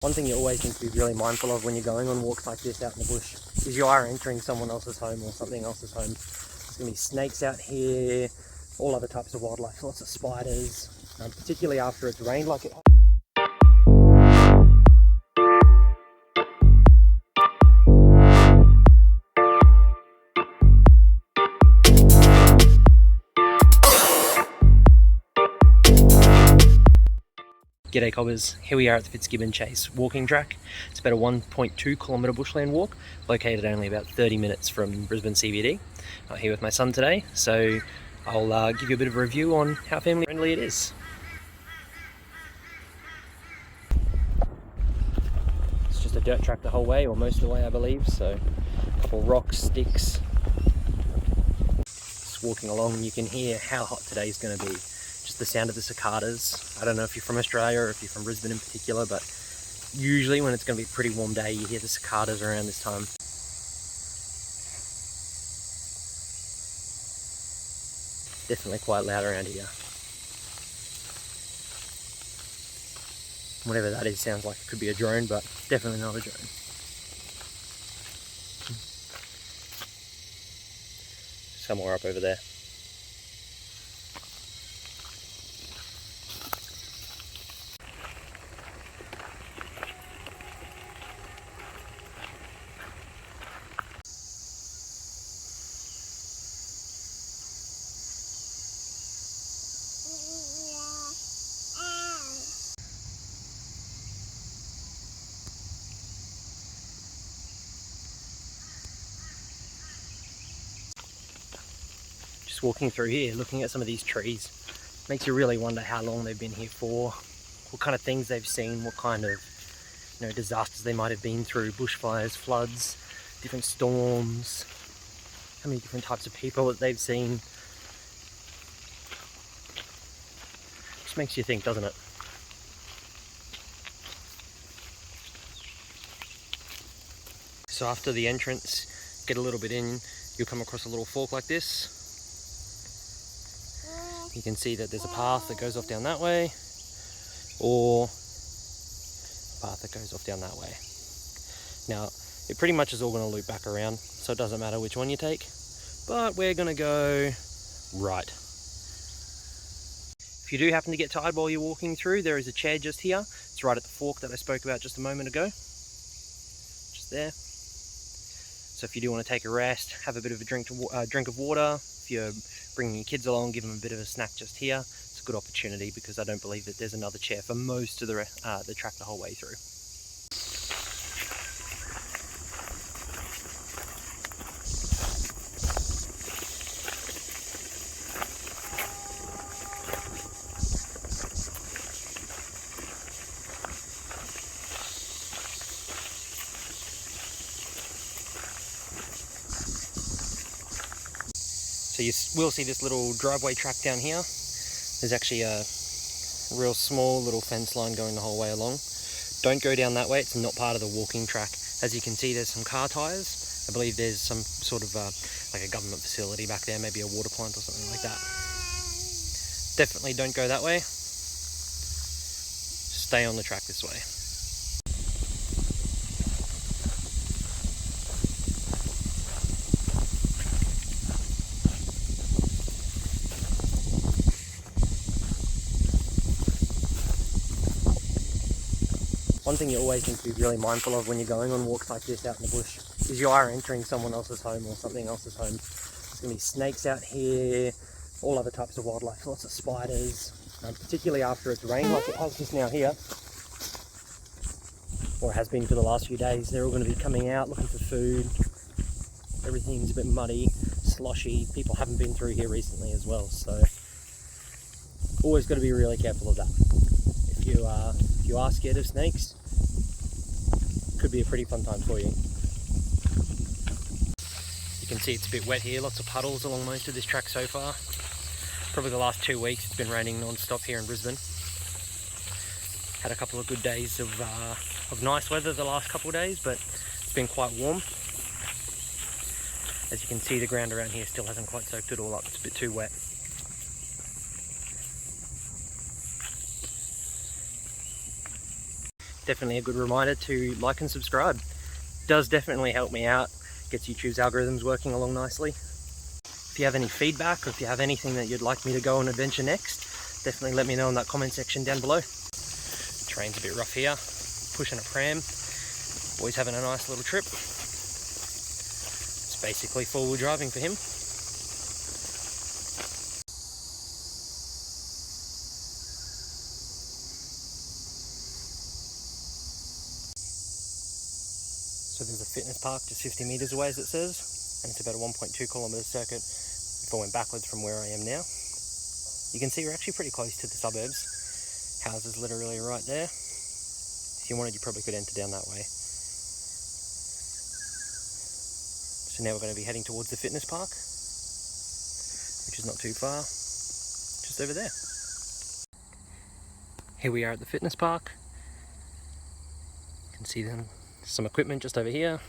One thing you always need to be really mindful of when you're going on walks like this out in the bush is you are entering someone else's home or something else's home. There's going to be snakes out here, all other types of wildlife, lots of spiders, particularly after it's rained like it has. G'day cobbers, here we are at the Fitzgibbon Chase walking track. It's about a 1.2 kilometre bushland walk, located only about 30 minutes from Brisbane CBD. I'm here with my son today, so I'll give you a bit of a review on how family friendly it is. It's just a dirt track the whole way, or most of the way I believe, so a couple rocks, sticks. Just walking along, you can hear how hot today's going to be. Just the sound of the cicadas. I don't know if you're from Australia or if you're from Brisbane in particular, but usually when it's going to be a pretty warm day, you hear the cicadas around this time. Definitely quite loud around here. Whatever that is sounds like it could be a drone, but definitely not a drone. Somewhere up over there. Just walking through here, looking at some of these trees, makes you really wonder how long they've been here for, what kind of things they've seen, what kind of disasters they might have been through, bushfires, floods, different storms, how many different types of people that they've seen. Just makes you think, doesn't it? So after the entrance, get a little bit in, you'll come across a little fork like this. You can see that there's a path that goes off down that way, or a path that goes off down that way. Now, it pretty much is all going to loop back around, so it doesn't matter which one you take, but we're going to go right. If you do happen to get tired while you're walking through, there is a chair just here. It's right at the fork that I spoke about just a moment ago. Just there. So if you do want to take a rest, have a bit of a drink of water, if you're bringing your kids along, give them a bit of a snack just here. It's a good opportunity because I don't believe that there's another chair for most of the track the whole way through. So you will see this little driveway track down here. There's actually a real small little fence line going the whole way along. Don't go down that way, it's not part of the walking track. As you can see, there's some car tyres. I believe there's some sort of like a government facility back there, maybe a water plant or something like that. Definitely don't go that way. Stay on the track this way. One thing you always need to be really mindful of when you're going on walks like this out in the bush is you are entering someone else's home or something else's home. There's going to be snakes out here, all other types of wildlife, lots of spiders, particularly after it's rained like it has just now here, or has been for the last few days. They're all going to be coming out looking for food. Everything's a bit muddy, sloshy. People haven't been through here recently as well, so always got to be really careful of that. If you are scared of snakes, could be a pretty fun time for you. You can see it's a bit wet here, lots of puddles along most of this track so far. Probably the last 2 weeks it's been raining non-stop here in Brisbane. Had a couple of good days of nice weather the last couple of days, but it's been quite warm. As you can see, the ground around here still hasn't quite soaked it all up, it's a bit too wet. definitely a good reminder to like and subscribe. Does definitely help me out, gets YouTube's algorithms working along nicely. If you have any feedback, or if you have anything that you'd like me to go on adventure next, definitely let me know in that comment section down below. Terrain's a bit rough here, pushing a pram, always having a nice little trip. It's basically four-wheel driving for him. So there's a fitness park just 50 metres away, as it says, and it's about a 1.2 kilometre circuit if I went backwards from where I am now. You can see we're actually pretty close to the suburbs. Houses literally right there. If you wanted, you probably could enter down that way. So now we're going to be heading towards the fitness park, which is not too far, just over there. Here we are at the fitness park. You can see some equipment just over here.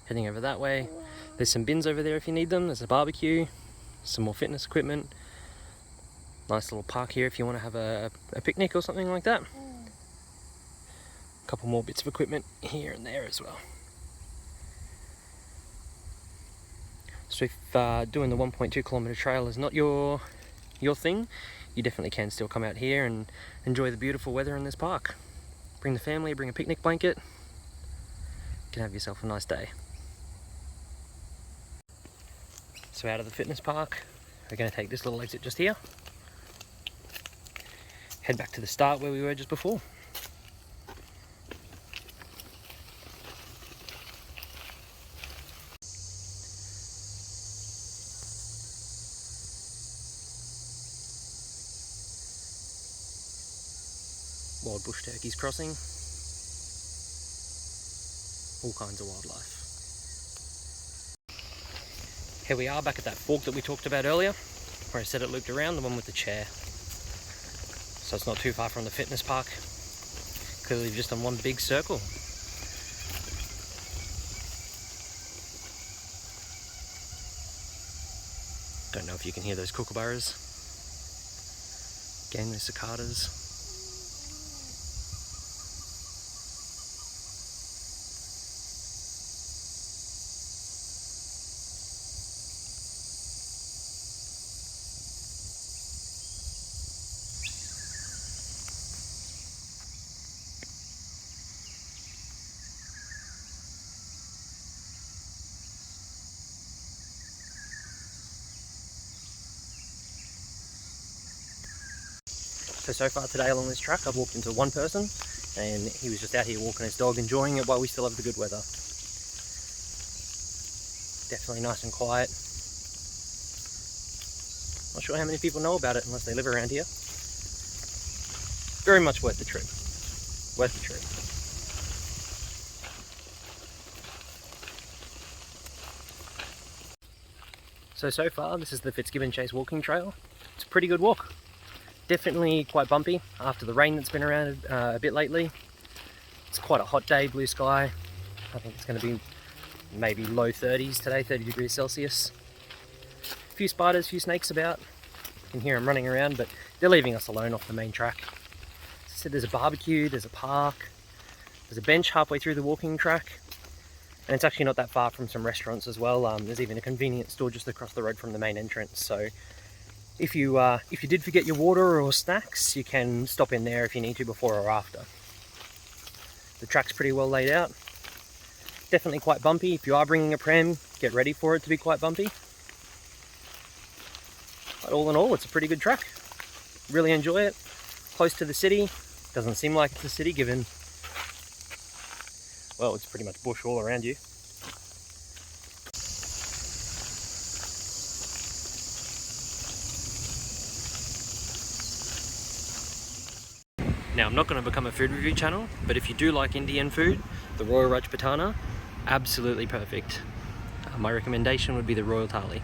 Heading over that way. There's some bins over there if you need them. There's a barbecue, some more fitness equipment. Nice little park here if you want to have a picnic or something like that. A couple more bits of equipment here and there as well. So if doing the 1.2 kilometre trail is not your thing, you definitely can still come out here and enjoy the beautiful weather in this park. Bring the family, bring a picnic blanket. You can have yourself a nice day. So out of the fitness park, we're going to take this little exit just here. Head back to the start where we were just before. Wild bush turkeys crossing. All kinds of wildlife. Here we are back at that fork that we talked about earlier, where I said it looped around, the one with the chair. So it's not too far from the fitness park. Clearly just on one big circle. Don't know if you can hear those kookaburras. Again, those cicadas. So far today along this track I've walked into one person, and he was just out here walking his dog, enjoying it while we still have the good weather. Definitely nice and quiet. Not sure how many people know about it unless they live around here. Very much worth the trip. Worth the trip. So far this is the Fitzgibbon Chase walking trail. It's a pretty good walk. Definitely quite bumpy after the rain that's been around a bit lately. It's quite a hot day, blue sky. I think it's going to be maybe low 30s today, 30 degrees Celsius. A few spiders, a few snakes about. You can hear them running around, but they're leaving us alone off the main track. As I said, there's a barbecue, there's a park, there's a bench halfway through the walking track, and it's actually not that far from some restaurants as well. There's even a convenience store just across the road from the main entrance. So if you did forget your water or snacks, you can stop in there if you need to before or after. The track's pretty well laid out. Definitely quite bumpy. If you are bringing a pram, get ready for it to be quite bumpy. But all in all, it's a pretty good track. Really enjoy it. Close to the city. Doesn't seem like it's a city given, well, it's pretty much bush all around you. Now, I'm not going to become a food review channel, but if you do like Indian food, the Royal Rajputana, absolutely perfect. My recommendation would be the Royal Thali.